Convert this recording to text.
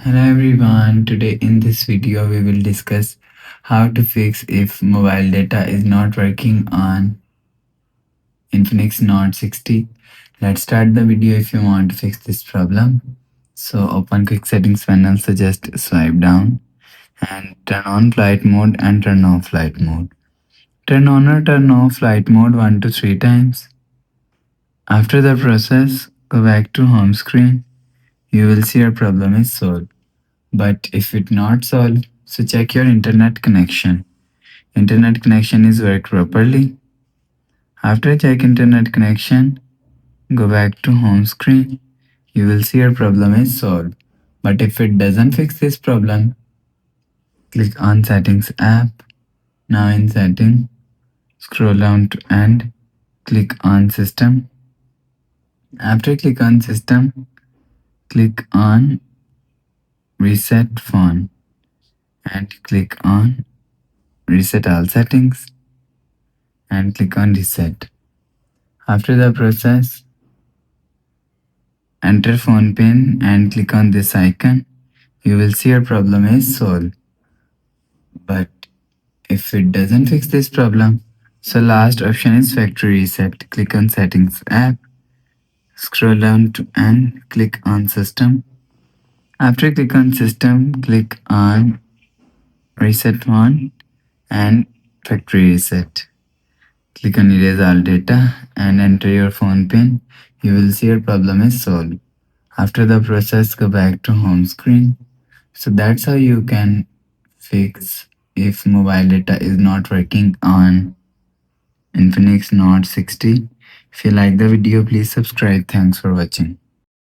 Hello everyone, today in this video we will discuss how to fix if mobile data is not working on Infinix Note 60. Let's start the video if you want to fix this problem. So open quick settings panel, so just swipe down and turn on flight mode and turn off flight mode. Turn on or turn off flight mode 1 to 3 times. After the process, go back to home screen. You will see your problem is solved. But if it not solved, so check your internet connection. Internet connection is work properly. After check internet connection, go back to home screen. You will see your problem is solved. But if it doesn't fix this problem, click on settings app. Now in setting, scroll down to end, click on system. After click on system, click on reset phone and click on reset all settings and click on reset. After the process, enter phone pin and click on this icon. You will see your problem is solved. But if it doesn't fix this problem, so last option is factory reset. Click on settings app, scroll down to end, click on system. After click on system, click on reset one and factory reset. Click on erase all data and enter your phone pin. You will see your problem is solved. After the process, go back to home screen. So that's how you can fix if mobile data is not working on Infinix Note 60. If you like the video, please subscribe. Thanks for watching.